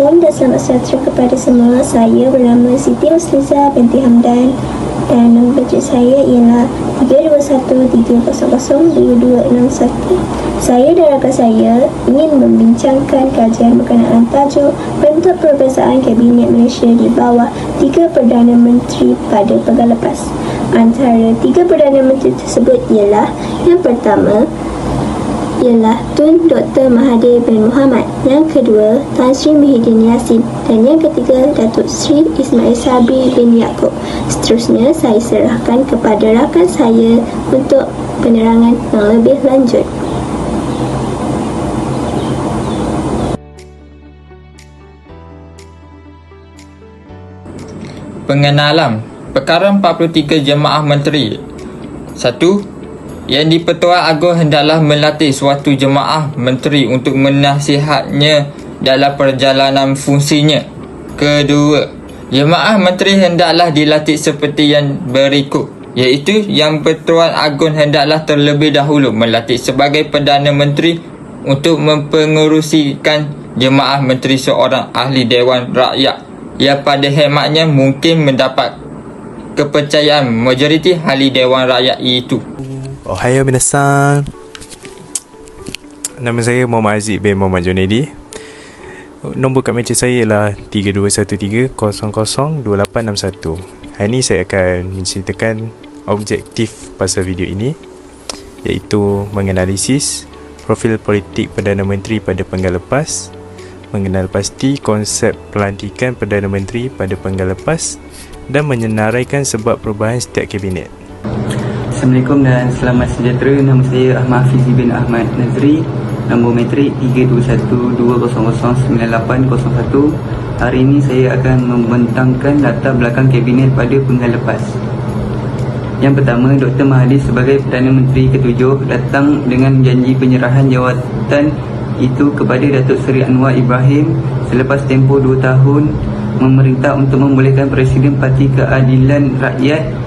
Assalamualaikum dan selamat sejahtera kepada semua. Saya bernama Siti Rosliza binti Hamdan dan nombor bajet saya ialah 321300261. Saya dan rakan saya ingin membincangkan kajian berkenaan tajuk bentuk perbezaan Kabinet Malaysia di bawah 3 Perdana Menteri pada pekan lepas. Antara 3 Perdana Menteri tersebut ialah, yang pertama ialah Tun Dr. Mahathir bin Mohamad, yang kedua Tan Sri Muhyiddin Yassin dan yang ketiga Datuk Sri Ismail Sabri bin Yaakob. Seterusnya saya serahkan kepada rakan saya untuk penerangan yang lebih lanjut. Pengenalan Perkara 43 Jemaah Menteri. 1. Yang di-Pertuan Agong hendaklah melatih suatu jemaah menteri untuk menasihatnya dalam perjalanan fungsinya. Kedua, jemaah menteri hendaklah dilatih seperti yang berikut, iaitu Yang Pertuan Agong hendaklah terlebih dahulu melatih sebagai Perdana Menteri untuk mempengerusikan jemaah menteri seorang ahli Dewan Rakyat yang pada khidmatnya mungkin mendapat kepercayaan majoriti ahli Dewan Rakyat itu. Ohayo minasan. Nama saya Muhammad Aziz bin Muhammad Junaidi. Nombor kad meja saya ialah 3213002861. Hari ini saya akan menceritakan objektif pasal video ini, iaitu menganalisis profil politik Perdana Menteri pada penggal lepas, mengenal pasti konsep pelantikan Perdana Menteri pada penggal lepas dan menyenaraikan sebab perubahan setiap kabinet. Assalamualaikum dan selamat sejahtera. Nama saya Ahmad Hafizi bin Ahmad Nazri. Nombor metrik 32120098801. Hari ini saya akan membentangkan latar belakang kabinet pada penggal lepas. Yang pertama, Dr. Mahathir sebagai Perdana Menteri ke-7 datang dengan janji penyerahan jawatan itu kepada Datuk Seri Anwar Ibrahim selepas tempoh 2 tahun memerintah untuk membolehkan Presiden Parti Keadilan Rakyat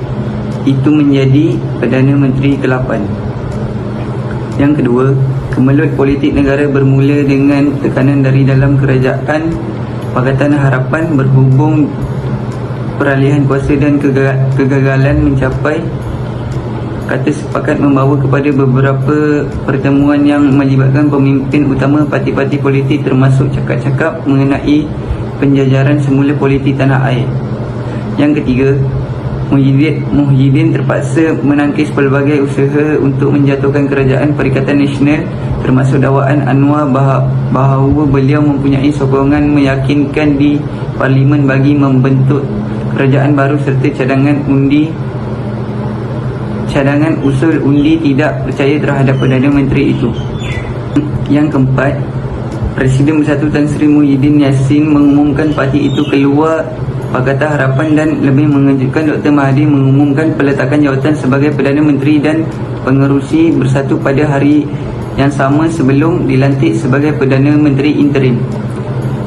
itu menjadi Perdana Menteri ke-8. Yang kedua, kemelut politik negara bermula dengan tekanan dari dalam kerajaan Pakatan Harapan berhubung peralihan kuasa dan kegagalan mencapai kata sepakat membawa kepada beberapa pertemuan yang melibatkan pemimpin utama parti-parti politik termasuk cakap-cakap mengenai penjajaran semula politik tanah air. Yang ketiga, Muhyiddin terpaksa menangkis pelbagai usaha untuk menjatuhkan kerajaan Perikatan Nasional termasuk dakwaan Anwar bahawa beliau mempunyai sokongan meyakinkan di Parlimen bagi membentuk kerajaan baru serta cadangan usul undi tidak percaya terhadap Perdana Menteri itu. Yang keempat, Presiden Bersatu Tan Sri Muhyiddin Yassin mengumumkan parti itu keluar Pakatan Harapan dan lebih mengejutkan Dr. Mahathir mengumumkan peletakan jawatan sebagai Perdana Menteri dan pengerusi Bersatu pada hari yang sama sebelum dilantik sebagai Perdana Menteri interim.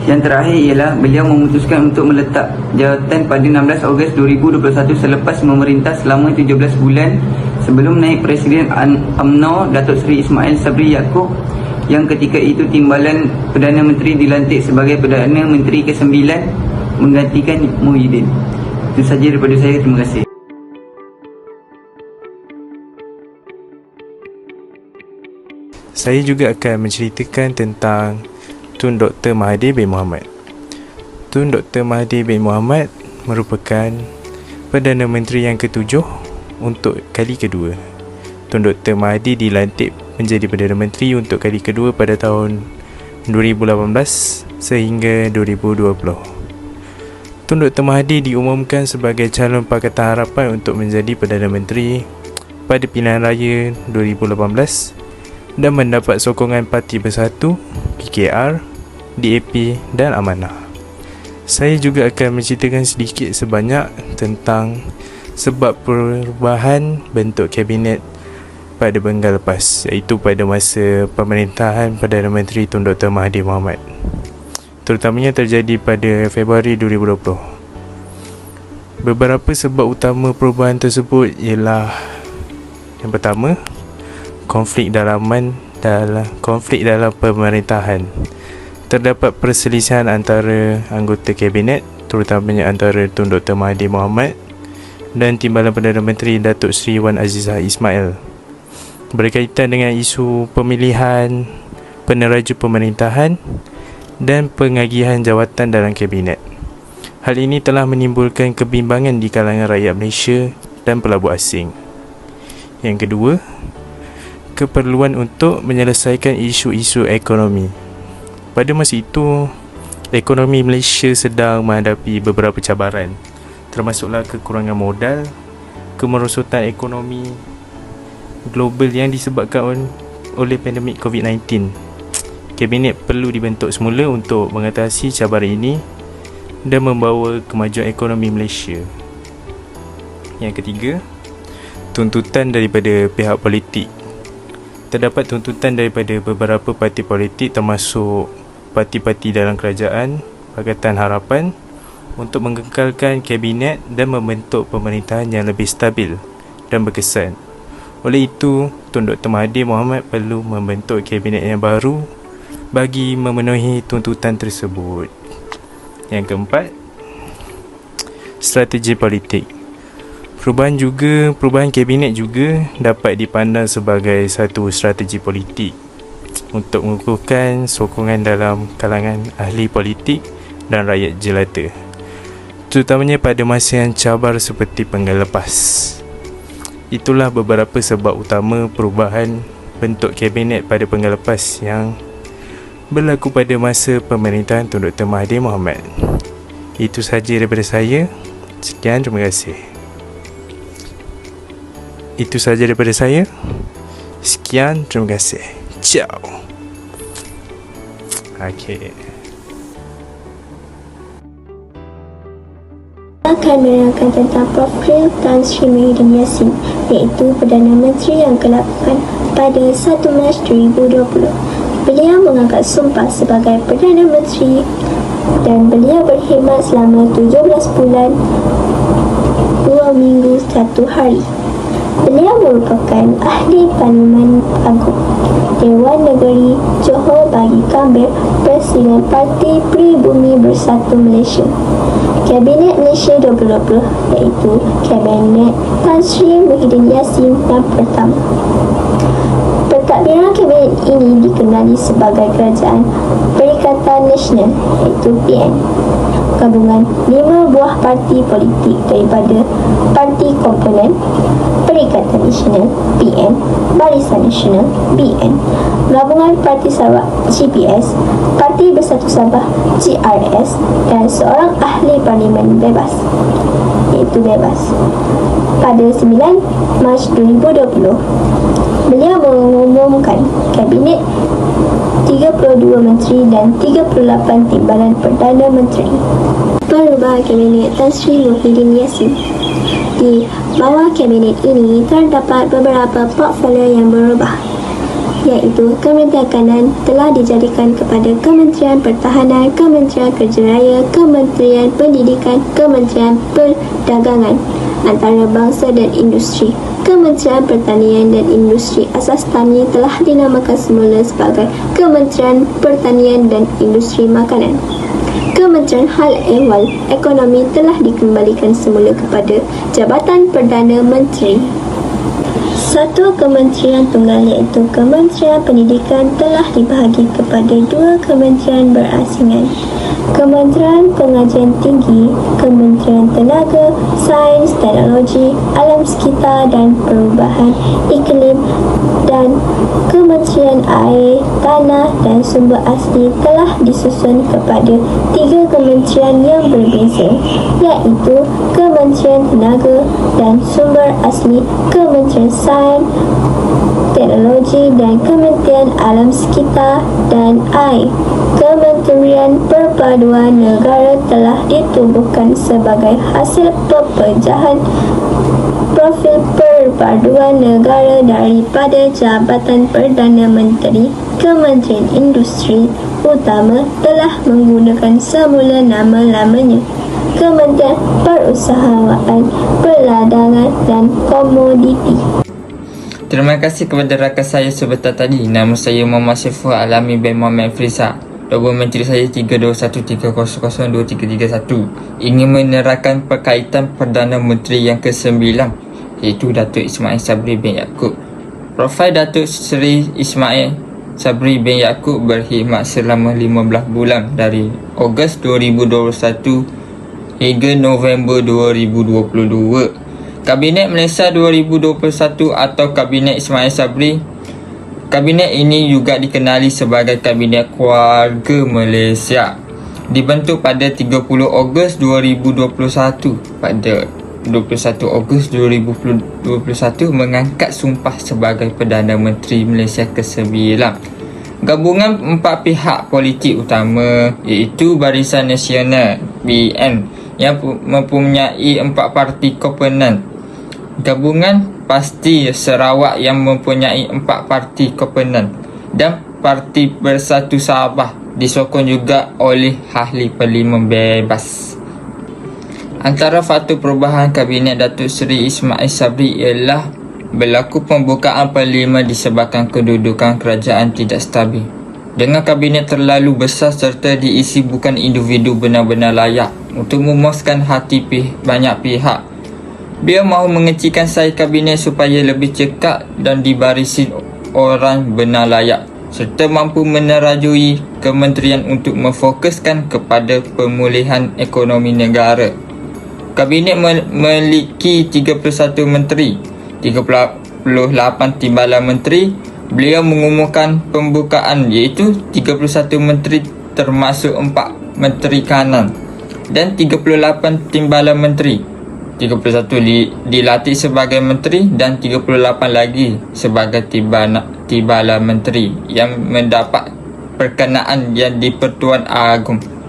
Yang terakhir ialah beliau memutuskan untuk meletak jawatan pada 16 Ogos 2021 selepas memerintah selama 17 bulan sebelum naik Presiden UMNO Datuk Seri Ismail Sabri Yaakob yang ketika itu timbalan Perdana Menteri dilantik sebagai Perdana Menteri ke-9 menggantikan Muhyiddin. Itu saja daripada saya. Terima kasih. Saya juga akan menceritakan tentang Tun Dr. Mahathir bin Mohamad. Tun Dr. Mahathir bin Mohamad merupakan Perdana Menteri yang ke-7 untuk kali kedua. Tun Dr. Mahathir dilantik menjadi Perdana Menteri untuk kali kedua pada tahun 2018 sehingga 2020. Tun Dr. Mahathir diumumkan sebagai calon Pakatan Harapan untuk menjadi Perdana Menteri pada pilihan raya 2018 dan mendapat sokongan Parti Bersatu, PKR, DAP dan Amanah. Saya juga akan menceritakan sedikit sebanyak tentang sebab perubahan bentuk kabinet pada penggal lepas, iaitu pada masa pemerintahan Perdana Menteri Tun Dr. Mahathir Mohamad, terutamanya terjadi pada Februari 2020. Beberapa sebab utama perubahan tersebut ialah, yang pertama, konflik dalam pemerintahan. terdapat perselisihan antara anggota kabinet, terutamanya antara Tun Dr. Mahathir Mohamad dan Timbalan Perdana Menteri Datuk Seri Wan Azizah Ismail berkaitan dengan isu pemilihan peneraju pemerintahan dan pengagihan jawatan dalam kabinet. Hal ini telah menimbulkan kebimbangan di kalangan rakyat Malaysia dan pelabur asing. Yang kedua, keperluan untuk menyelesaikan isu-isu ekonomi. Pada masa itu, ekonomi Malaysia sedang menghadapi beberapa cabaran, termasuklah kekurangan modal, kemerosotan ekonomi global yang disebabkan oleh pandemik COVID-19. Kabinet perlu dibentuk semula untuk mengatasi cabaran ini dan membawa kemajuan ekonomi Malaysia. Yang ketiga, tuntutan daripada pihak politik. Terdapat tuntutan daripada beberapa parti politik termasuk parti-parti dalam kerajaan, Pakatan Harapan untuk mengekalkan kabinet dan membentuk pemerintahan yang lebih stabil dan berkesan. Oleh itu, Tun Dr. Mahathir Mohamad perlu membentuk kabinet yang baru bagi memenuhi tuntutan tersebut. Yang keempat, strategi politik. Perubahan kabinet juga dapat dipandang sebagai satu strategi politik untuk mengukuhkan sokongan dalam kalangan ahli politik dan rakyat jelata, terutamanya pada masa yang cabar seperti penggal lepas. Itulah beberapa sebab utama perubahan bentuk kabinet pada penggal lepas yang berlaku pada masa pemerintahan Tun Dr. Mahathir Mohamad. Itu sahaja daripada saya. Sekian, terima kasih. Itu sahaja daripada saya. Sekian, terima kasih. Ciao. Okay. Akan menerangkan tentang profil Tan Sri Muhyiddin Yassin, iaitu Perdana Menteri yang ke-8 pada 1 Mac 2020. Beliau mengangkat sumpah sebagai Perdana Menteri dan beliau berkhidmat selama 17 bulan 2 minggu 1 hari. Beliau merupakan Ahli Parlimen Agung, Dewan Negeri Johor Bahru Gambir, Presiden Parti Pribumi Bersatu Malaysia. Kabinet Malaysia 2020 iaitu Kabinet Tan Sri Muhyiddin Yassin yang pertama. Pentadbiran kabinet ini dikenali sebagai Kerajaan Perikatan Nasional iaitu PN. Gabungan 5 buah parti politik daripada Parti Komponen, Perikatan Nasional PN, Barisan Nasional BN, Gabungan Parti Sarawak GPS, Parti Bersatu Sabah GRS dan seorang ahli parlimen bebas iaitu bebas. Pada 9 Mac 2020, beliau mengumumkan Kabinet 32 Menteri dan 38 Timbalan Perdana Menteri. Perubahan Kabinet Tan Sri Muhyiddin Yassin. Di bawah kabinet ini terdapat beberapa portfolio yang berubah, iaitu Kementerian Kanan telah dijadikan kepada Kementerian Pertahanan, Kementerian Kerja Raya, Kementerian Pendidikan, Kementerian Perdagangan Antarabangsa dan Industri. Kementerian Pertanian dan Industri Asas Tani telah dinamakan semula sebagai Kementerian Pertanian dan Industri Makanan. Kementerian Hal Ehwal Ekonomi telah dikembalikan semula kepada Jabatan Perdana Menteri. Satu kementerian tunggal iaitu Kementerian Pendidikan telah dibahagi kepada 2 kementerian berasingan. Kementerian Pengajian Tinggi, Kementerian Tenaga, Sains, Teknologi, Alam Sekitar dan Perubahan Iklim dan Kementerian Air, Tanah dan Sumber Asli telah disusun kepada 3 kementerian yang berbeza, iaitu Kementerian Tenaga dan Sumber Asli, Kementerian Sains, Teknologi dan Kementerian Alam Sekitar dan Air. Kementerian Perpaduan Negara telah ditubuhkan sebagai hasil pepecahan profil perpaduan negara daripada Jabatan Perdana Menteri. Kementerian Industri Utama telah menggunakan semula nama-lamanya Kementerian Perusahaan, Perdagangan dan Komoditi. Terima kasih kepada rakan saya sebentar tadi. Nama saya Muhammad Syaiful Alami bin Muhammad Frisa. Double Menteri saya 321-300-2331 ingin menerangkan berkaitan Perdana Menteri yang ke-9 iaitu Datuk Ismail Sabri bin Yaakob. Profil Datuk Seri Ismail Sabri bin Yaakob berkhidmat selama 15 bulan dari Ogos 2021 hingga November 2022. Kabinet Malaysia 2021 atau Kabinet Ismail Sabri. Kabinet ini juga dikenali sebagai Kabinet Keluarga Malaysia. Dibentuk pada 30 Ogos 2021. Pada 21 Ogos 2021 mengangkat sumpah sebagai Perdana Menteri Malaysia ke-9. Gabungan 4 pihak politik utama iaitu Barisan Nasional BN yang mempunyai 4 parti komponen. Gabungan Pasti Sarawak yang mempunyai 4 parti komponen dan Parti Bersatu Sabah disokong juga oleh ahli parlimen bebas. Antara faktor perubahan Kabinet Datuk Seri Ismail Sabri ialah berlaku pembukaan parlimen disebabkan kedudukan kerajaan tidak stabil. Dengan kabinet terlalu besar serta diisi bukan individu benar-benar layak untuk memuaskan hati banyak pihak, beliau mahu mengecilkan saiz kabinet supaya lebih cekak dan dibarisi orang benar layak serta mampu menerajui kementerian untuk memfokuskan kepada pemulihan ekonomi negara. Kabinet memiliki 31 menteri, 38 timbalan menteri. Beliau mengumumkan pembukaan iaitu 31 menteri termasuk 4 menteri kanan dan 38 timbalan menteri. 31 dilatih sebagai menteri dan 38 lagi sebagai timbalan menteri yang mendapat perkenaan yang di-Pertuan Agong.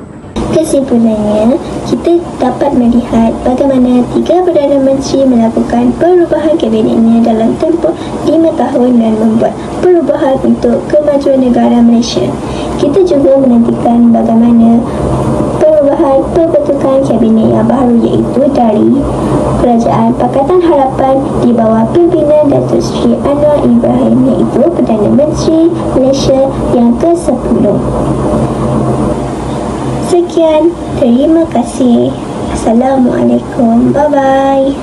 Kesimpulannya, kita dapat melihat bagaimana 3 Perdana Menteri melakukan perubahan kabinetnya dalam tempoh 5 tahun dan membuat perubahan untuk kemajuan negara Malaysia. Kita juga menantikan bagaimana perubahan pembentukan kabinet yang baru iaitu dari Kerajaan Pakatan Harapan di bawah pimpinan Datuk Seri Anwar Ibrahim iaitu Perdana Menteri Malaysia yang ke-10. Sekian, terima kasih. Assalamualaikum. Bye-bye.